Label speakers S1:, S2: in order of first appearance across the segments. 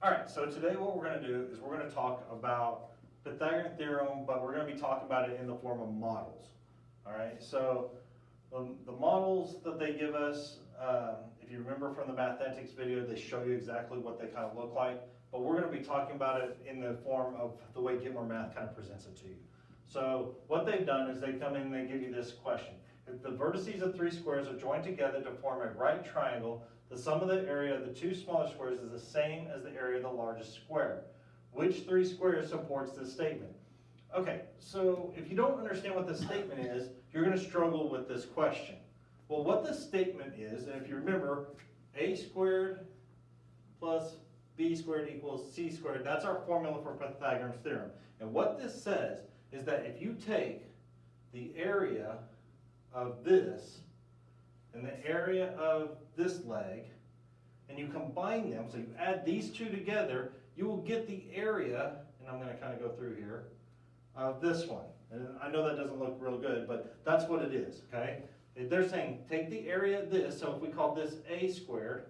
S1: All right, so today what we're going to do is we're going to talk about Pythagorean Theorem, but we're going to be talking about it in the form of models. All right, so the models that they give us, if you remember from the mathematics video, they show you exactly what they kind of look like, but we're going to be talking about it in the form of the way Get More Math kind of presents it to you. So what they've done is they come in and they give you this question. If the vertices of three squares are joined together to form a right triangle, the sum of the area of the two smaller squares is the same as the area of the largest square. Which three squares supports this statement? Okay, so if you don't understand what this statement is, you're going to struggle with this question. Well, what this statement is, and if you remember, a squared plus b squared equals c squared, that's our formula for Pythagorean theorem. And what this says is that if you take the area of this and the area of this leg, and you combine them, so you add these two together, you will get the area, and I'm going to kind of go through here, of this one. And I know that doesn't look real good, but that's what it is, okay? They're saying take the area of this, so if we call this a squared,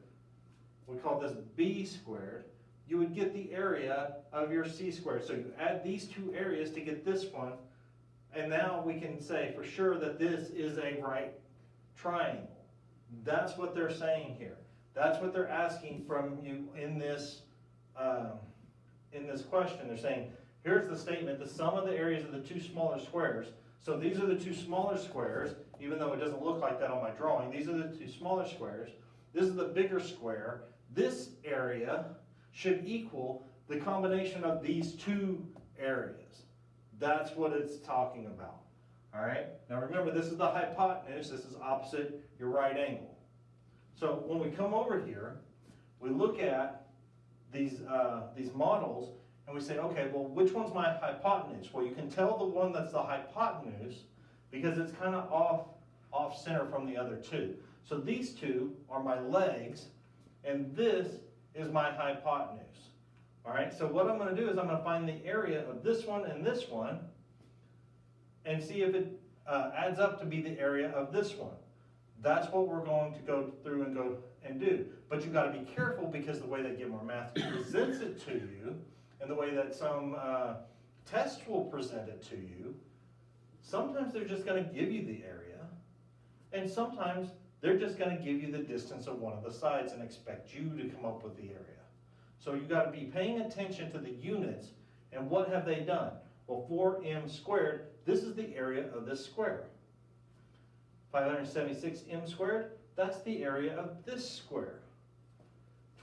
S1: we call this b squared, you would get the area of your c squared. So you add these two areas to get this one, and now we can say for sure that this is a right triangle. That's what they're saying here. That's what they're asking from you in this question. They're saying, here's the statement, the sum of the areas of the two smaller squares. So these are the two smaller squares, even though it doesn't look like that on my drawing. These are the two smaller squares. This is the bigger square. This area should equal the combination of these two areas. That's what it's talking about. All right? Now remember, this is the hypotenuse. This is opposite your right angle. So when we come over here, we look at these models and we say, okay, well, which one's my hypotenuse? Well, you can tell the one that's the hypotenuse because it's kind of off center from the other two. So these two are my legs, and this is my hypotenuse. All right, so what I'm going to do is I'm going to find the area of this one and see if it adds up to be the area of this one. That's what we're going to go through and do. But you've got to be careful because the way that Get More Math presents it to you and the way that some tests will present it to you, sometimes they're just going to give you the area, and sometimes they're just going to give you the distance of one of the sides and expect you to come up with the area. So you've got to be paying attention to the units, and what have they done? Well, 4m squared, this is the area of this square. 576m squared, that's the area of this square.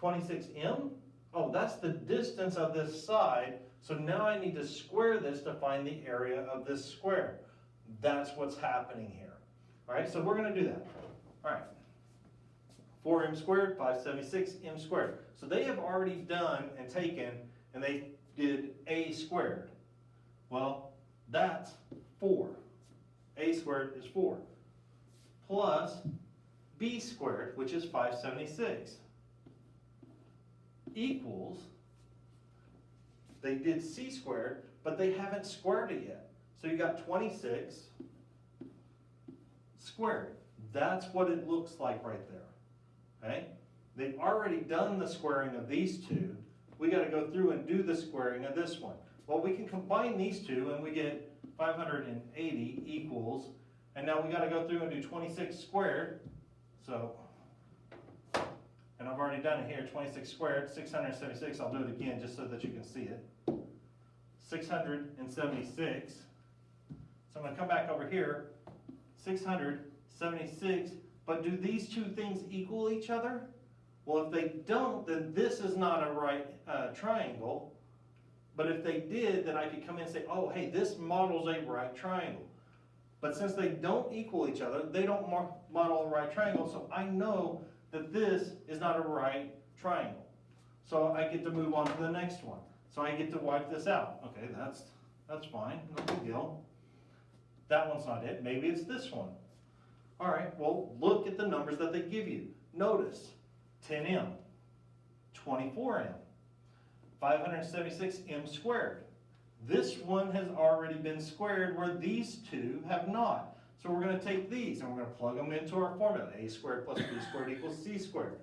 S1: 26m, oh, that's the distance of this side, so now I need to square this to find the area of this square. That's what's happening here. All right, so we're going to do that. All right, 4m squared, 576m squared. So they have already done and taken, and they did a squared. Well, that's 4. A squared is 4. Plus b squared, which is 576, equals, they did c squared, but they haven't squared it yet. So you got 26 squared. That's what it looks like right there. Okay? They've already done the squaring of these two. We got to go through and do the squaring of this one. Well, we can combine these two and we get 580 equals, and now we got to go through and do 26 squared. So, and I've already done it here, 26 squared, 676. I'll do it again just so that you can see it. 676. So I'm going to come back over here, 676, but do these two things equal each other? Well, if they don't, then this is not a right triangle. But if they did, then I could come in and say, oh, hey, this models a right triangle. But since they don't equal each other, they don't model a right triangle, so I know that this is not a right triangle. So I get to move on to the next one. So I get to wipe this out. Okay, that's fine, no big deal. That one's not it, maybe it's this one. All right, well, look at the numbers that they give you. Notice, 10m, 24m, 576m squared. This one has already been squared where these two have not. So we're going to take these and we're going to plug them into our formula. A squared plus b squared equals c squared.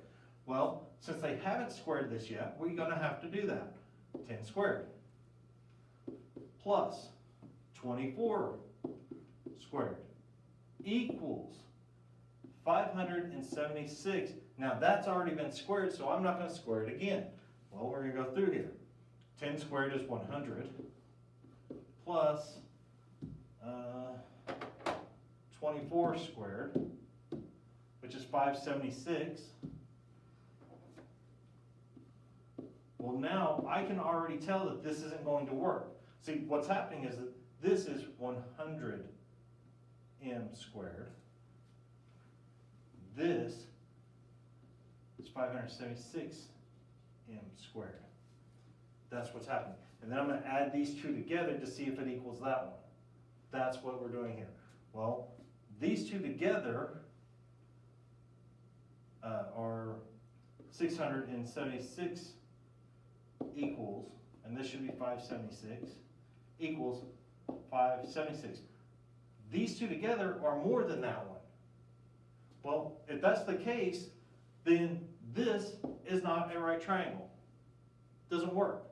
S1: Well, since they haven't squared this yet, we're going to have to do that. 10 squared plus 24 squared equals 576. Now that's already been squared, so I'm not going to square it again. Well, we're going to go through here. 10 squared is 100 plus 24 squared, which is 576. Well, now I can already tell that this isn't going to work. See, what's happening is that this is 100 m squared. This is 576 m squared. That's what's happening. And then I'm going to add these two together to see if it equals that one. That's what we're doing here. Well, these two together are 676 equals, and this should be 576, equals 576. These two together are more than that one. Well, if that's the case, then this is not a right triangle. Doesn't work.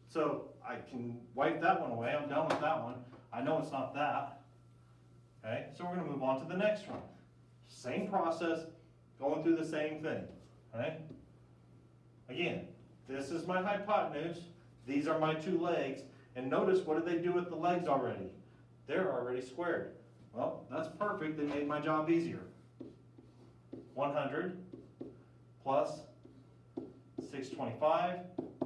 S1: So I can wipe that one away. I'm done with that one. I know it's not that. Okay, so we're going to move on to the next one. Same process, going through the same thing. Right? Again, this is my hypotenuse. These are my two legs. And notice, what did they do with the legs already? They're already squared. Well, that's perfect. They made my job easier. 100 plus 625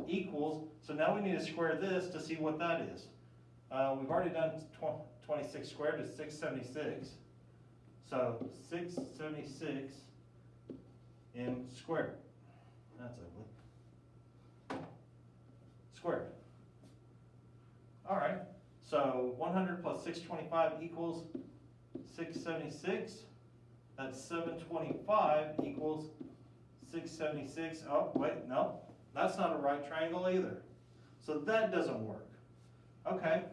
S1: equals, so now we need to square this to see what that is. We've already done 26 squared is 676. So 676 m squared. That's ugly. Squared. All right, so 100 plus 625 equals 676. That's 725 equals 676. Oh, wait, no. That's not a right triangle either. So that doesn't work. Okay,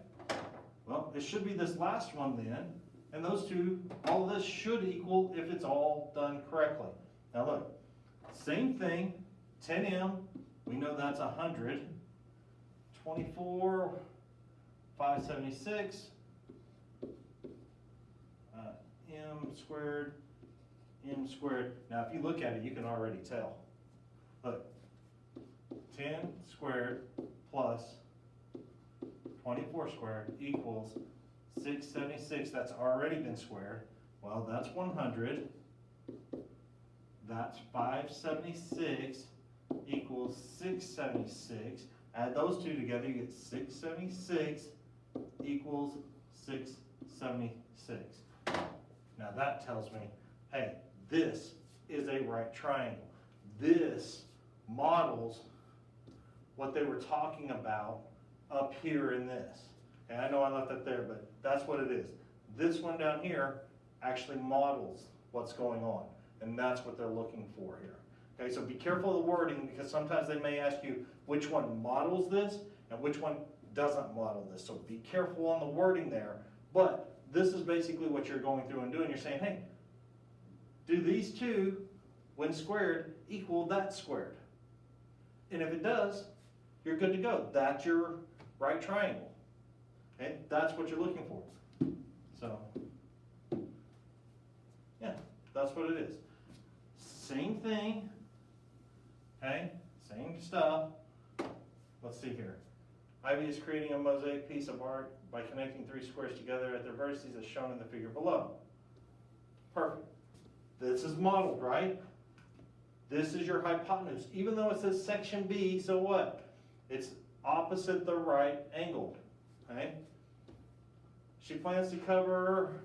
S1: well, it should be this last one then. And those two, all of this should equal if it's all done correctly. Now look, same thing, 10m, we know that's 100. 24, 576, m squared, m squared. Now if you look at it, you can already tell. Look, 10 squared plus 24 squared equals 676. That's already been squared. Well, that's 100. That's 576 equals 676. Add those two together, you get 676 equals 676. Now that tells me, hey, this is a right triangle. This models what they were talking about up here in this. And I know I left that there, but that's what it is. This one down here actually models what's going on, and that's what they're looking for here. Okay, so be careful of the wording, because sometimes they may ask you which one models this and which one doesn't model this. So be careful on the wording there, but this is basically what you're going through and doing. You're saying, hey, do these two, when squared, equal that squared? And if it does, you're good to go. That's your right triangle. Okay, that's what you're looking for. So, yeah, that's what it is. Same thing, okay, same stuff. Let's see here. Ivy is creating a mosaic piece of art by connecting three squares together at their vertices as shown in the figure below. Perfect. This is modeled, right? This is your hypotenuse. Even though it says section B, so what? It's opposite the right angle, okay? She plans to cover,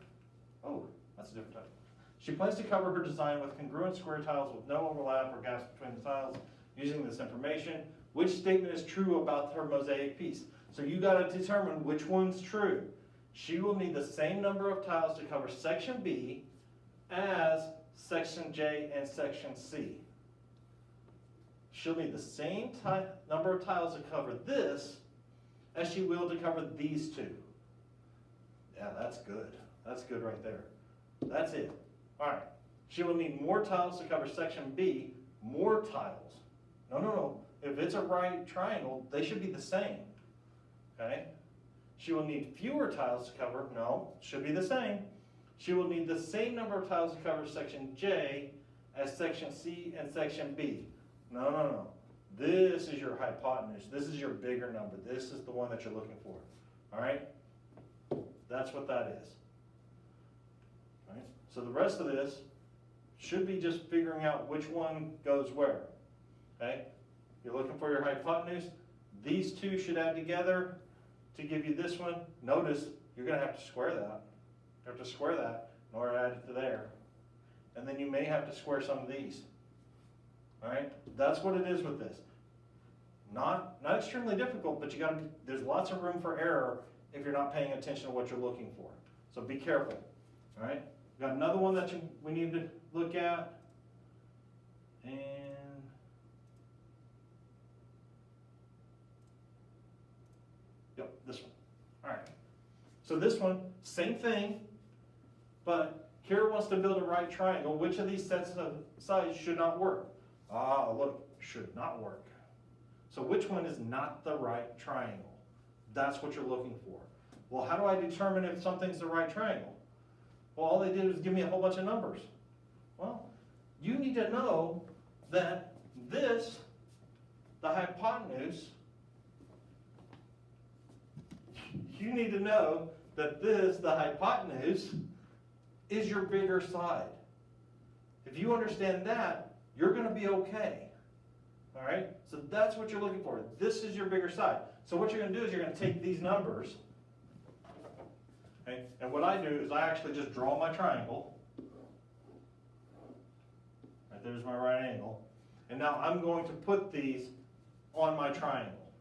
S1: oh, that's a different type. She plans to cover her design with congruent square tiles with no overlap or gaps between the tiles. Using this information, which statement is true about her mosaic piece? So you got to determine which one's true. She will need the same number of tiles to cover section B as section J and section C. She'll need the same number of tiles to cover this as she will to cover these two. Yeah, that's good. That's good right there. That's it. All right. She will need more tiles to cover section B more tiles. No, no, no. If it's a right triangle, they should be the same. Okay? She will need fewer tiles to cover. No, should be the same. She will need the same number of tiles to cover section J as section C and section B. No, no, no. This is your hypotenuse. This is your bigger number. This is the one that you're looking for. All right? That's what that is. All right? So the rest of this should be just figuring out which one goes where. Okay? You're looking for your hypotenuse. These two should add together to give you this one. Notice you're going to have to square that. You have to square that in order to add it to there. And then you may have to square some of these. All right? That's what it is with this. Not extremely difficult, but there's lots of room for error if you're not paying attention to what you're looking for. So be careful. All right? We've got another one that we need to look at. And yep, this one. All right. So this one, same thing, but Kira wants to build a right triangle. Which of these sets of sides should not work? Ah, look, should not work. So which one is not the right triangle? That's what you're looking for. Well, how do I determine if something's the right triangle? Well, all they did was give me a whole bunch of numbers. Well, you need to know that this, the hypotenuse, you need to know that this, the hypotenuse, is your bigger side. If you understand that, you're going to be okay. All right? So that's what you're looking for. This is your bigger side. So what you're going to do is you're going to take these numbers, okay? And what I do is I actually just draw my triangle. Right, there's my right angle. And now I'm going to put these on my triangle.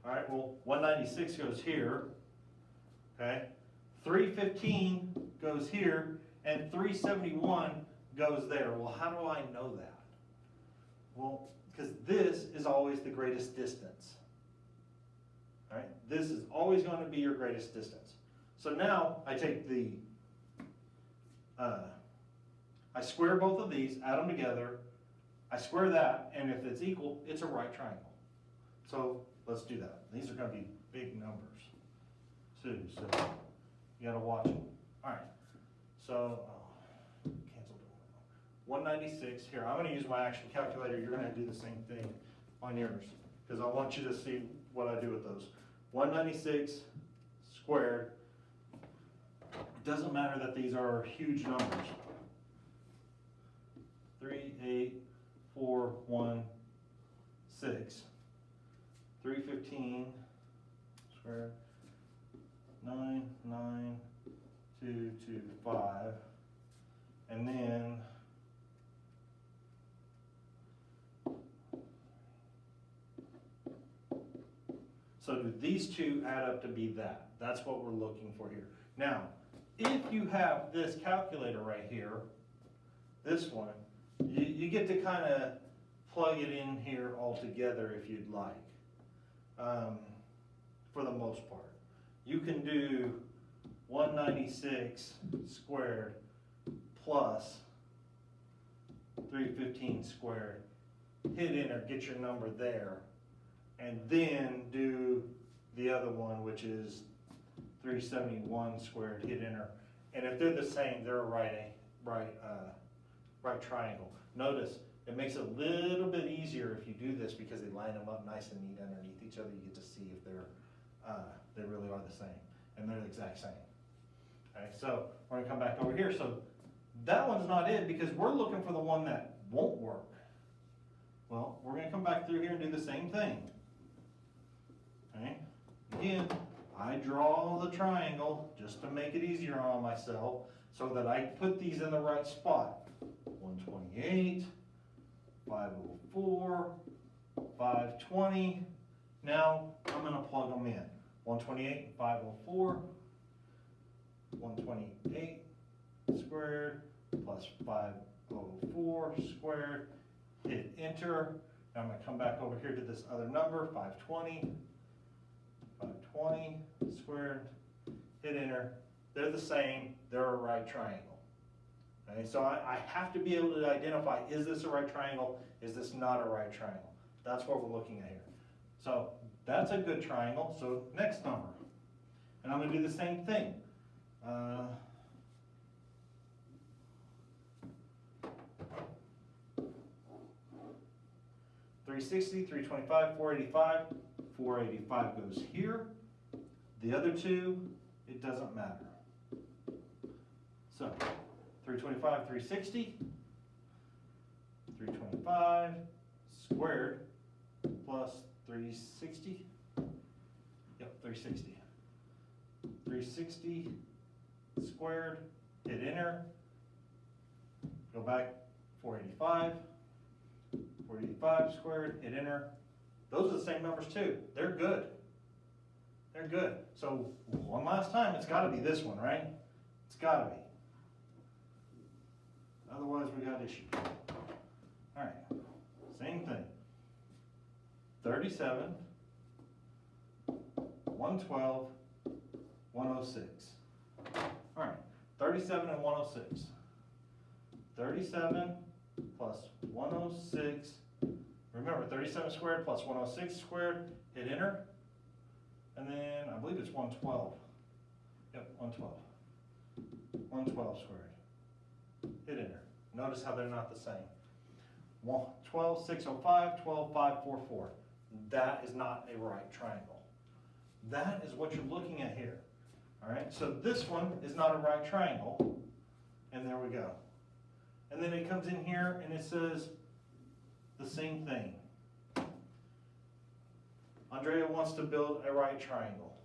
S1: All right, well, 196 goes here, okay? 315 goes here, and 371 goes there. Well, how do I know that? Well, because this is always the greatest distance. All right, this is always going to be your greatest distance. So now I take I square both of these, add them together, I square that, and if it's equal, it's a right triangle. So let's do that. These are going to be big numbers too, so you got to watch them. All right, so cancel 196 here. I'm going to use my actual calculator. You're going to do the same thing on yours because I want you to see what I do with those. 196 squared. It doesn't matter that these are huge numbers. 3, 8, 4, 1, 6. 315 squared. 9, 9, 2, 2, 5. And then so do these two add up to be that? That's what we're looking for here. Now, if you have this calculator right here, this one, you get to kind of plug it in here all together if you'd like, for the most part. You can do 196 squared plus 315 squared, hit enter, get your number there, and then do the other one, which is 371 squared, hit enter. And if they're the same, they're a right triangle. Notice, it makes it a little bit easier if you do this because they line them up nice and neat underneath each other. You get to see if they really are the same, and they're the exact same. Okay, so we're gonna come back over here. So that one's not it because we're looking for the one that won't work. Well, we're gonna come back through here and do the same thing. Okay, again, I draw the triangle just to make it easier on myself so that I put these in the right spot. 128, 504, 520. Now I'm going to plug them in. 128, 504, 128 squared plus 504 squared. Hit enter. Now I'm going to come back over here to this other number, 520. 520 squared, hit enter. They're the same, they're a right triangle. Okay, so I have to be able to identify, is this a right triangle? Is this not a right triangle? That's what we're looking at here. So that's a good triangle. So next number. And I'm going to do the same thing. 360, 325, 485. 485 goes here. The other two, it doesn't matter. So 325, 360. 325 squared plus 360. Yep, 360. 360 squared, hit enter. Go back, 485. 485 squared, hit enter. Those are the same numbers too. They're good. They're good. So one last time, it's got to be this one, right? It's got to be. Otherwise, we got issue. All right, same thing. 37, 112, 106. All right, 37 and 106. 37 plus 106. Remember, 37 squared plus 106 squared, hit enter. And then I believe it's 112. Yep, 112. 112 squared. Hit enter. Notice how they're not the same. 12, 605, 12, 544. That is not a right triangle. That is what you're looking at here. All right, so this one is not a right triangle. And there we go. And then it comes in here and it says the same thing. Andrea wants to build a right triangle.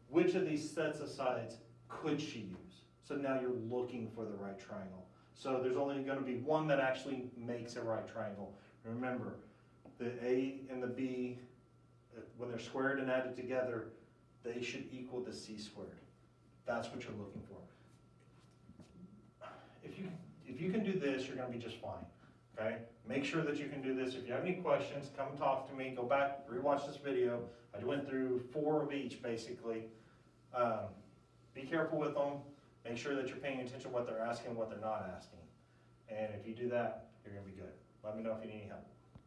S1: Which of these sets of sides could she use? So now you're looking for the right triangle. So there's only going to be one that actually makes a right triangle. Remember, the A and the B, when they're squared and added together, they should equal the C squared. That's what you're looking for. If you can do this, you're going to be just fine. Okay? Make sure that you can do this. If you have any questions, come talk to me. Go back, rewatch this video. I went through 4 of each, basically. Be careful with them. Make sure that you're paying attention to what they're asking, what they're not asking. And if you do that, you're going to be good. Let me know if you need any help.